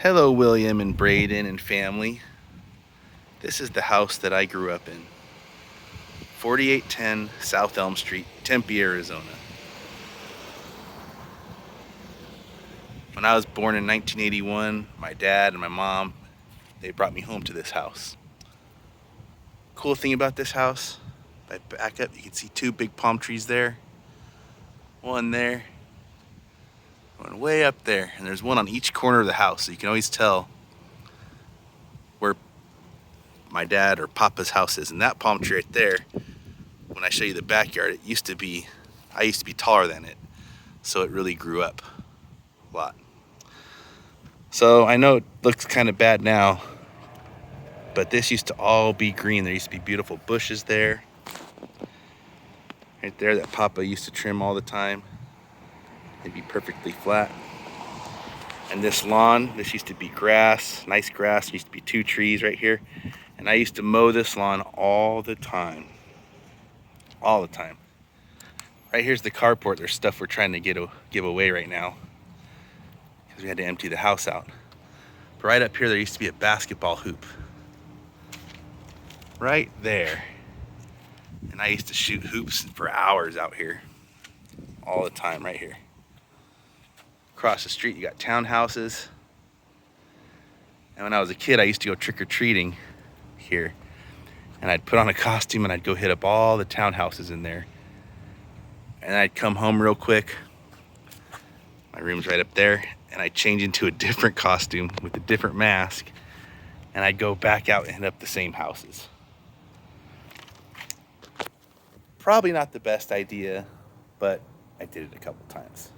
Hello, William and Braden and family. This is the house that I grew up in. 4810 South Elm Street, Tempe, Arizona. When I was born in 1981, my dad and my mom, they brought me home to this house. Cool thing about this house, if I back up, you can see two big palm trees there. One there, one way up there, and there's one on each corner of the house, so you can always tell where my dad or Papa's house is. And that palm tree right there, when I show you the backyard, I used to be taller than it, so it really grew up a lot. So I know it looks kind of bad now, but this used to all be green. There used to be beautiful bushes there, right there, that Papa used to trim all the time. They'd be perfectly flat. And this lawn, this used to be grass, nice grass. There used to be two trees right here, and I used to mow this lawn all the time. All the time. Right here's the carport. There's stuff we're trying to give away right now because we had to empty the house out. But right up here, there used to be a basketball hoop. Right there. And I used to shoot hoops for hours out here. All the time, right here. Across the street, you got townhouses. And when I was a kid, I used to go trick-or-treating here. And I'd put on a costume and I'd go hit up all the townhouses in there. And I'd come home real quick. My room's right up there. And I'd change into a different costume with a different mask. And I'd go back out and hit up the same houses. Probably not the best idea, but I did it a couple times.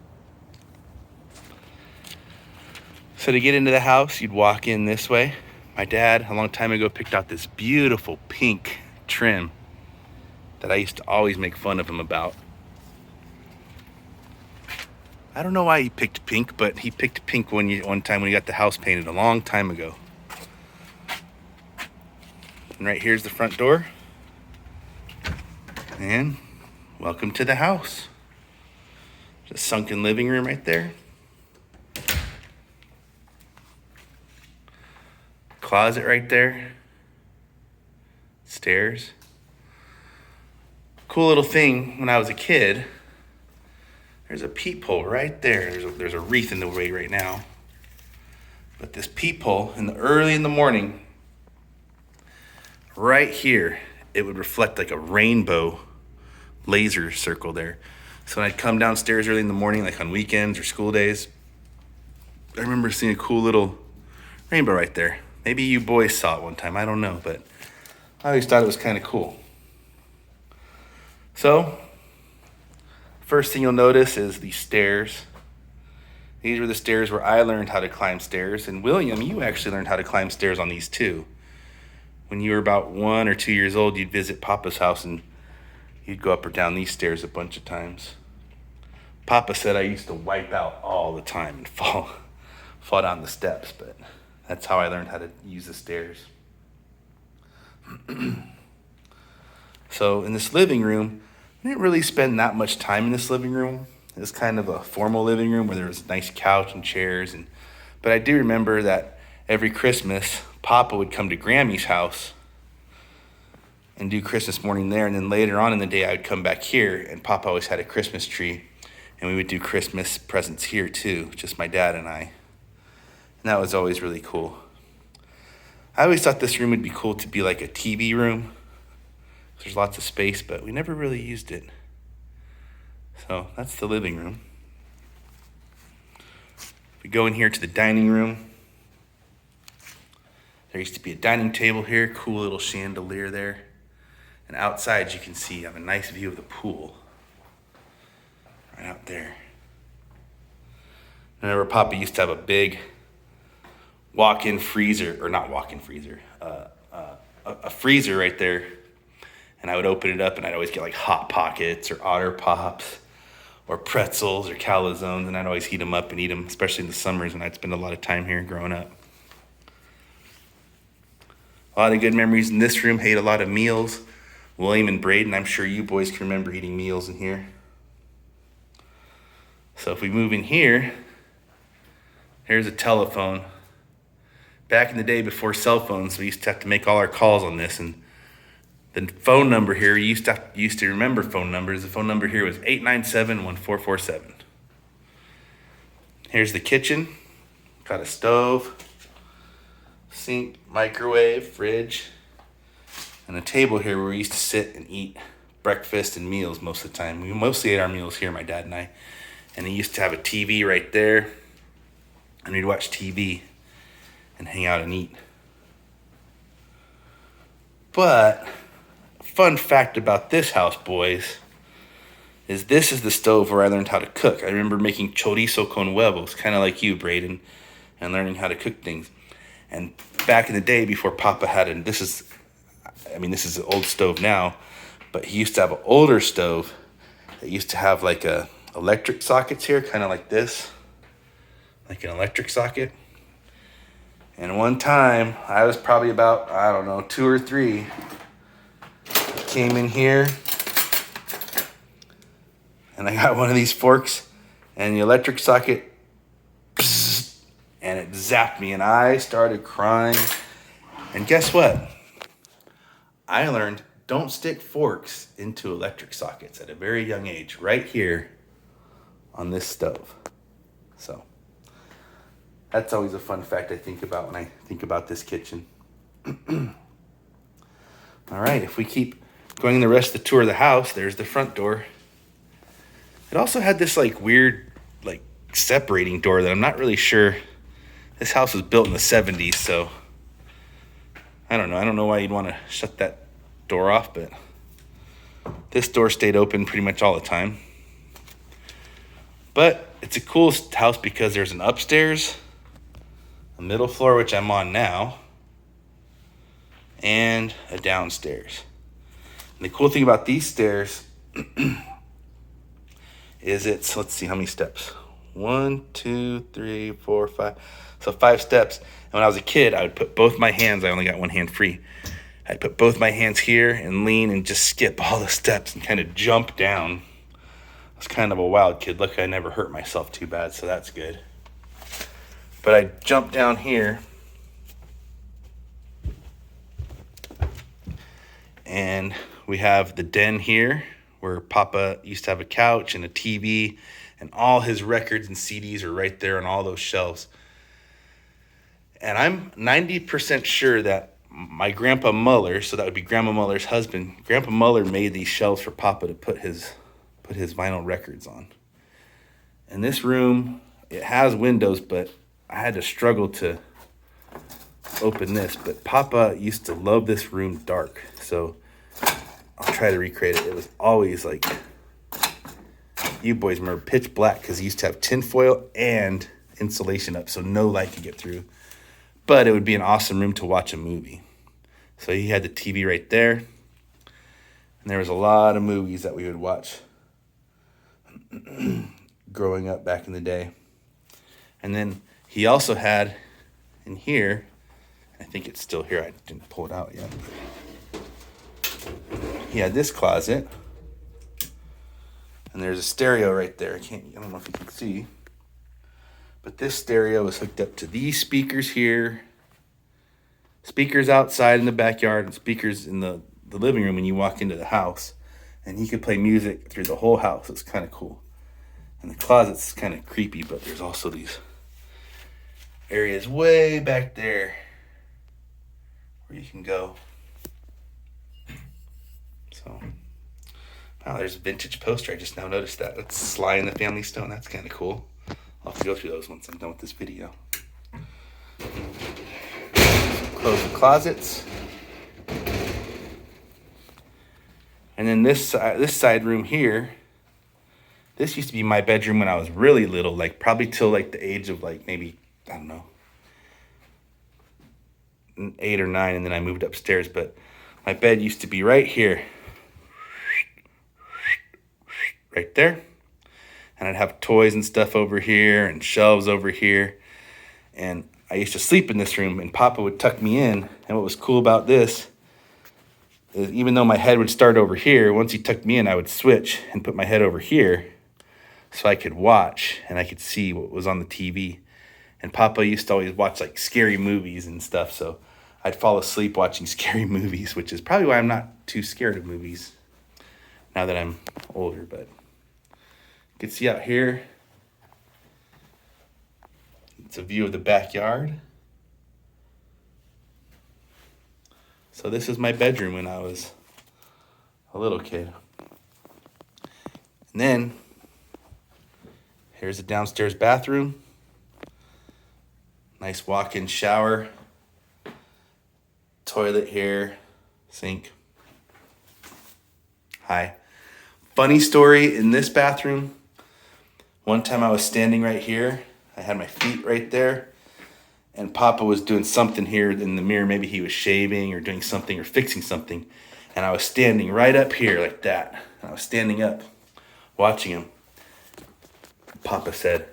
So to get into the house, you'd walk in this way. My dad, a long time ago, picked out this beautiful pink trim that I used to always make fun of him about. I don't know why he picked pink, but he picked pink one time when he got the house painted a long time ago. And right here's the front door. And welcome to the house. There's a sunken living room right there. Closet right there. Stairs. Cool little thing when I was a kid. There's a peephole right there. There's a wreath in the way right now. But this peephole, early in the morning, right here, it would reflect like a rainbow laser circle there. So when I'd come downstairs early in the morning, like on weekends or school days, I remember seeing a cool little rainbow right there. Maybe you boys saw it one time, I don't know, but I always thought it was kind of cool. So, first thing you'll notice is these stairs. These were the stairs where I learned how to climb stairs. And William, you actually learned how to climb stairs on these too. When you were about 1 or 2 years old, you'd visit Papa's house and you'd go up or down these stairs a bunch of times. Papa said I used to wipe out all the time and fall down the steps, but that's how I learned how to use the stairs. So in this living room, I didn't really spend that much time in this living room. It was kind of a formal living room where there was a nice couch and chairs. But I do remember that every Christmas, Papa would come to Grammy's house and do Christmas morning there. And then later on in the day, I would come back here, and Papa always had a Christmas tree. And we would do Christmas presents here too, just my dad and I. And that was always really cool. I always thought this room would be cool to be like a TV room. There's lots of space, but we never really used it. So that's the living room. If we go in here to the dining room, there used to be a dining table here, cool little chandelier there. And outside you can see, I have a nice view of the pool. Right out there. I remember Papa used to have a big walk-in freezer, or not walk-in freezer, a freezer right there. And I would open it up and I'd always get like Hot Pockets or Otter Pops or pretzels or calzones, and I'd always heat them up and eat them, especially in the summers when I'd spend a lot of time here growing up. A lot of good memories in this room. Ate a lot of meals. William and Braden, I'm sure you boys can remember eating meals in here. So if we move in here, here's a telephone. back in the day before cell phones, we used to have to make all our calls on this, and the phone number here, you used to remember phone numbers. The phone number here was 897-1447. Here's the kitchen. Got a stove, sink, microwave, fridge, and a table here where we used to sit and eat breakfast and meals most of the time. We mostly ate our meals here, my dad and I. And he used to have a TV right there, and we'd watch TV and hang out and eat. But fun fact about this house, boys, is this is the stove where I learned how to cook. I remember making chorizo con huevos, kind of like you, Braden, and learning how to cook things. And back in the day, before Papa had it, this is an old stove now, but he used to have an older stove that used to have like a electric sockets here, kind of like this, like an electric socket. And one time, I was probably about, 2 or 3, came in here, and I got one of these forks, and the electric socket, and it zapped me, and I started crying. And guess what? I learned don't stick forks into electric sockets at a very young age, right here on this stove. So that's always a fun fact I think about when I think about this kitchen. All right, if we keep going the rest of the tour of the house, there's the front door. It also had this like weird like separating door that I'm not really sure. This house was built in the 70s, so I don't know why you'd want to shut that door off, but this door stayed open pretty much all the time. But it's a cool house because there's an upstairs, a middle floor, which I'm on now, and a downstairs. And the cool thing about these stairs is let's see how many steps. 1, 2, 3, 4, 5. So 5 steps. And when I was a kid, I would put both my hands, I only got one hand free. I'd put both my hands here and lean and just skip all the steps and kind of jump down. I was kind of a wild kid. Luckily, I never hurt myself too bad, so that's good. But I jumped down here, and we have the den here where Papa used to have a couch and a TV, and all his records and CDs are right there on all those shelves. And I'm 90% sure that my Grandpa Muller, so that would be Grandma Muller's husband, Grandpa Muller made these shelves for Papa to put his vinyl records on. And this room, it has windows, but I had to struggle to open this. But Papa used to love this room dark, so I'll try to recreate it. It was always like, you boys remember, pitch black, because he used to have tinfoil and insulation up, so no light could get through. But it would be an awesome room to watch a movie. So he had the TV right there. And there was a lot of movies that we would watch growing up back in the day. And then he also had in here, I think it's still here, I didn't pull it out yet. He had this closet. And there's a stereo right there. I don't know if you can see. But this stereo is hooked up to these speakers here, speakers outside in the backyard, and speakers in the living room when you walk into the house. And he could play music through the whole house. It's kind of cool. And the closet's kind of creepy, but there's also these areas way back there where you can go. So, wow, there's a vintage poster. I just now noticed that. That's Sly and the Family Stone. That's kind of cool. I'll have to go through those once I'm done with this video. Close the closets. And then this side room here, this used to be my bedroom when I was really little, like probably till like the age of like maybe, 8 or 9, and then I moved upstairs. But my bed used to be right here. Right there. And I'd have toys and stuff over here and shelves over here. And I used to sleep in this room, and Papa would tuck me in. And what was cool about this is even though my head would start over here, once he tucked me in, I would switch and put my head over here so I could watch and I could see what was on the TV. And Papa used to always watch like scary movies and stuff, so I'd fall asleep watching scary movies, which is probably why I'm not too scared of movies now that I'm older. But you can see out here, it's a view of the backyard. So this is my bedroom when I was a little kid. And then here's a downstairs bathroom. Nice walk-in shower. Toilet here. Sink. Hi. Funny story in this bathroom. One time I was standing right here. I had my feet right there. And Papa was doing something here in the mirror. Maybe he was shaving or doing something or fixing something. And I was standing right up here like that. And I was standing up watching him. Papa said,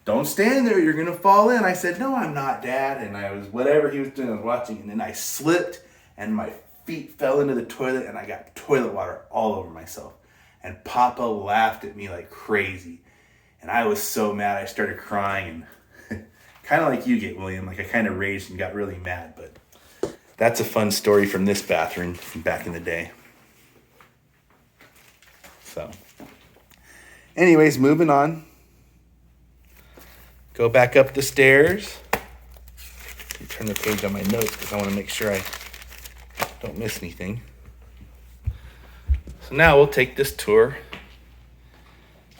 "Don't stand there, you're gonna fall in." I said, "No, I'm not, Dad." And I was, whatever he was doing, I was watching. And then I slipped and my feet fell into the toilet and I got toilet water all over myself. And Papa laughed at me like crazy. And I was so mad, I started crying. And kind of like you get, William. Like I kind of raged and got really mad. But that's a fun story from this bathroom from back in the day. So, anyways, moving on. Go back up the stairs. Turn the page on my notes because I want to make sure I don't miss anything. So now we'll take this tour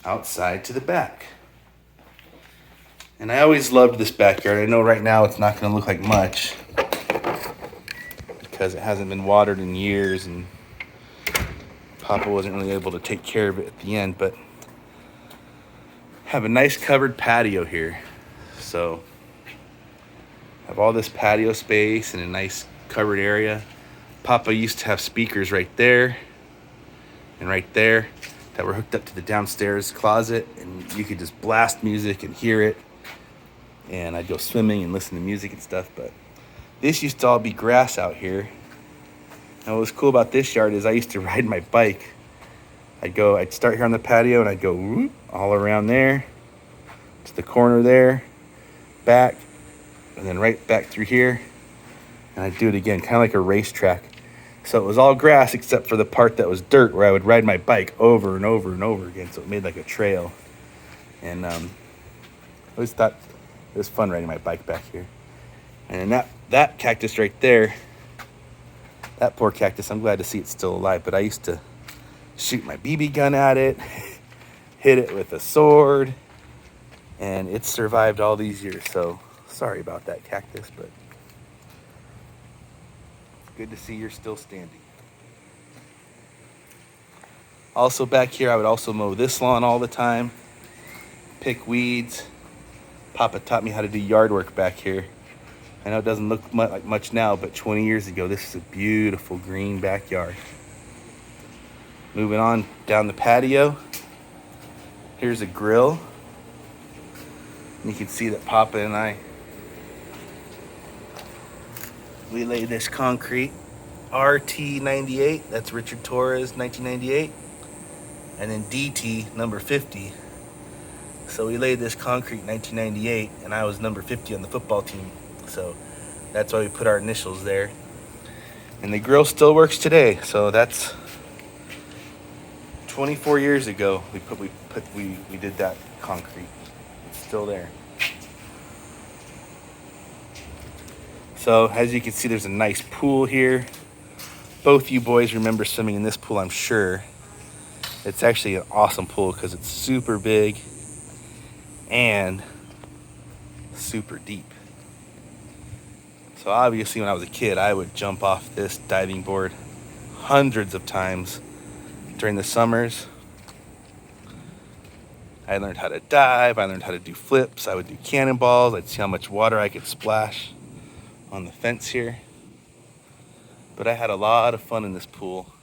outside to the back. And I always loved this backyard. I know right now it's not going to look like much because it hasn't been watered in years and Papa wasn't really able to take care of it at the end, but have a nice covered patio here. So have all this patio space and a nice covered area. Papa used to have speakers right there and right there that were hooked up to the downstairs closet, and you could just blast music and hear it. And I'd go swimming and listen to music and stuff. But this used to all be grass out here. And what was cool about this yard is I used to ride my bike. I'd start here on the patio and I'd go whoop, all around there to the corner there, back, and then right back through here. And I'd do it again, kind of like a racetrack. So it was all grass except for the part that was dirt where I would ride my bike over and over and over again. So it made like a trail. And I always thought it was fun riding my bike back here. And then that cactus right there, that poor cactus, I'm glad to see it's still alive. But I used to shoot my BB gun at it, hit it with a sword, and it's survived all these years. So sorry about that cactus, but good to see you're still standing. Also back here, I would also mow this lawn all the time, pick weeds. Papa taught me how to do yard work back here. I know it doesn't look like much now, but 20 years ago, this is a beautiful green backyard. Moving on down the patio, here's a grill. And you can see that Papa and we laid this concrete RT98, that's Richard Torres 1998, and then DT number 50. So we laid this concrete 1998, and I was number 50 on the football team. So that's why we put our initials there. And the grill still works today. So that's 24 years ago we did that concrete. It's still there. So as you can see, there's a nice pool here. Both you boys remember swimming in this pool, I'm sure. It's actually an awesome pool because it's super big and super deep. So obviously when I was a kid, I would jump off this diving board hundreds of times during the summers. I learned how to dive, I learned how to do flips, I would do cannonballs, I'd see how much water I could splash on the fence here. But I had a lot of fun in this pool.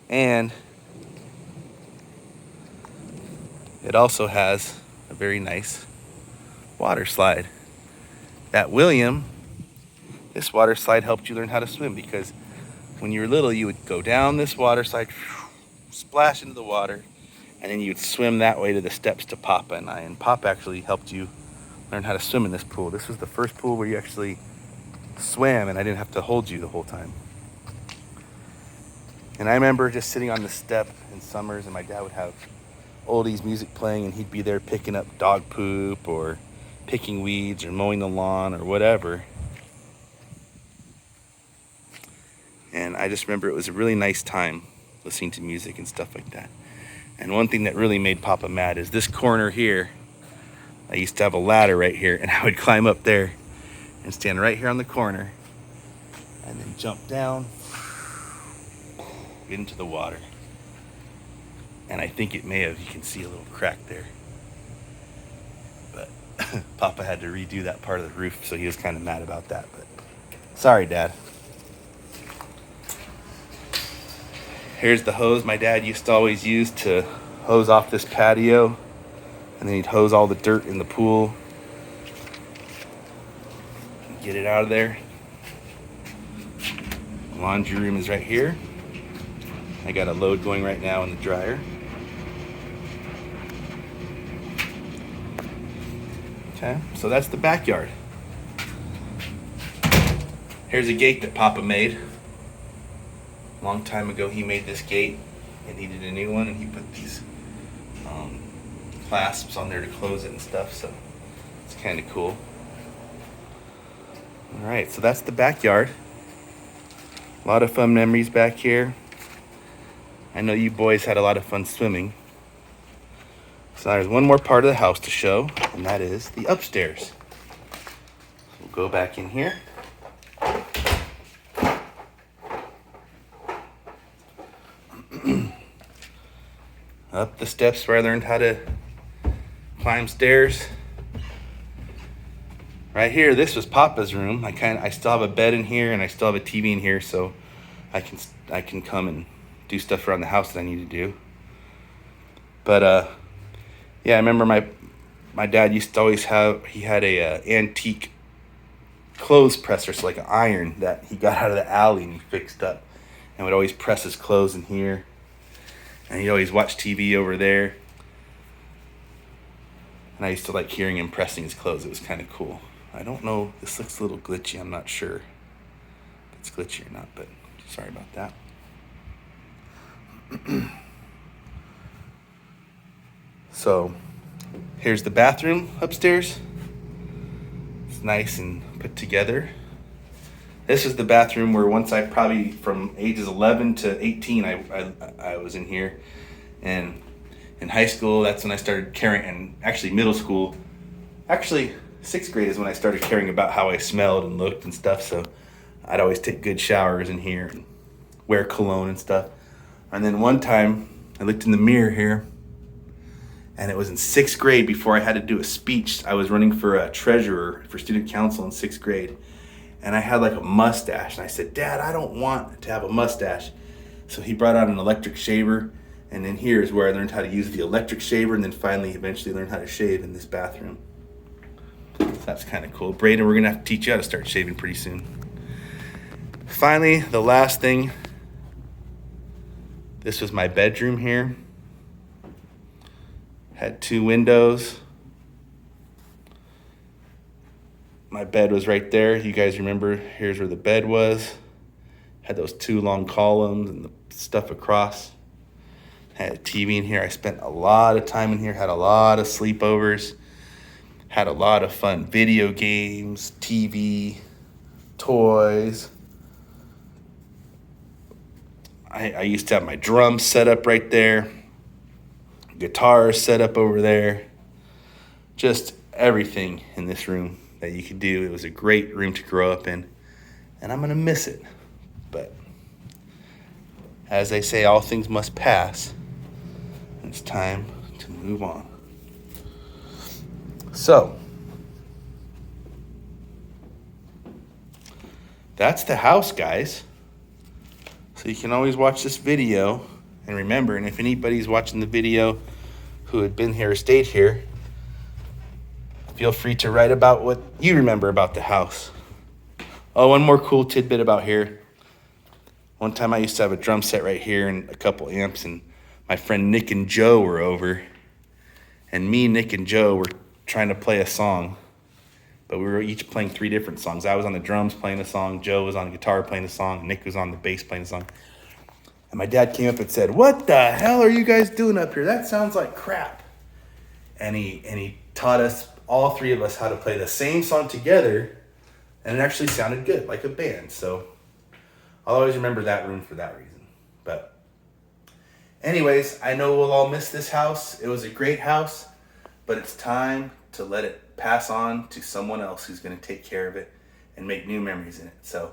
And it also has a very nice water slide. At William, this water slide helped you learn how to swim because when you were little, you would go down this water slide, splash into the water, and then you'd swim that way to the steps to Papa and I. And Papa actually helped you learned how to swim in this pool. This was the first pool where you actually swam and I didn't have to hold you the whole time. And I remember just sitting on the step in summers and my dad would have oldies music playing and he'd be there picking up dog poop or picking weeds or mowing the lawn or whatever. And I just remember it was a really nice time listening to music and stuff like that. And one thing that really made Papa mad is this corner here. I used to have a ladder right here and I would climb up there and stand right here on the corner and then jump down, get into the water. And I think it may have, you can see a little crack there. But Papa had to redo that part of the roof, so he was kind of mad about that. But sorry, Dad. Here's the hose my dad used to always use to hose off this patio. And then he'd hose all the dirt in the pool. Get it out of there. Laundry room is right here. I got a load going right now in the dryer. Okay, so that's the backyard. Here's a gate that Papa made. A long time ago he made this gate and needed a new one and he put these clasps on there to close it and stuff, so it's kind of cool. Alright, so that's the backyard. A lot of fun memories back here. I know you boys had a lot of fun swimming. So there's one more part of the house to show, and that is the upstairs. We'll go back in here. Up the steps where I learned how to climb stairs. Right here, this was Papa's room. I still have a bed in here, and I still have a TV in here, so I can come and do stuff around the house that I need to do. But yeah, I remember my dad used to always have, he had a antique clothes presser, so like an iron that he got out of the alley and he fixed up, and would always press his clothes in here, and he'd always watch TV over there. And I used to like hearing him pressing his clothes. It was kind of cool. I don't know, this looks a little glitchy. I'm not sure if it's glitchy or not, but sorry about that. So here's the bathroom upstairs. It's nice and put together. This is the bathroom where once I probably from ages 11 to 18, I was in here. And in high school, that's when I started caring, and actually middle school, actually 6th grade is when I started caring about how I smelled and looked and stuff. So I'd always take good showers in here and wear cologne and stuff. And then one time I looked in the mirror here, and it was in 6th grade before I had to do a speech. I was running for a treasurer for student council in 6th grade. And I had like a mustache. And I said, Dad, I don't want to have a mustache. So he brought out an electric shaver. And then here is where I learned how to use the electric shaver, and then finally eventually learned how to shave in this bathroom. So that's kind of cool. Braden, we're going to have to teach you how to start shaving pretty soon. Finally, the last thing. This was my bedroom here. Had 2 windows. My bed was right there. You guys remember, here's where the bed was. Had those 2 long columns and the stuff across. Had a TV in here. I spent a lot of time in here, had a lot of sleepovers, had a lot of fun video games, TV, toys. I used to have my drums set up right there, guitars set up over there, just everything in this room that you could do. It was a great room to grow up in, and I'm going to miss it. But as they say, all things must pass. It's time to move on. So, that's the house, guys. So you can always watch this video. And remember, and if anybody's watching the video who had been here or stayed here, feel free to write about what you remember about the house. Oh, one more cool tidbit about here. One time I used to have a drum set right here and a couple amps, and my friend Nick and Joe were over, and me, Nick, and Joe were trying to play a song, but we were each playing 3 different songs. I was on the drums playing a song, Joe was on the guitar playing a song, Nick was on the bass playing a song. And my dad came up and said, "What the hell are you guys doing up here? That sounds like crap." And he taught us, all 3 of us, how to play the same song together, and it actually sounded good, like a band. So I'll always remember that room for that reason. But anyways, I know we'll all miss this house. It was a great house, but it's time to let it pass on to someone else who's going to take care of it and make new memories in it. So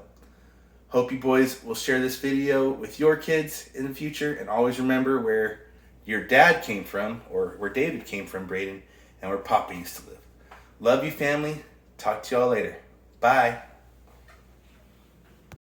hope you boys will share this video with your kids in the future, and always remember where your dad came from, or where David came from, Braden, and where Papa used to live. Love you, family. Talk to y'all later. Bye.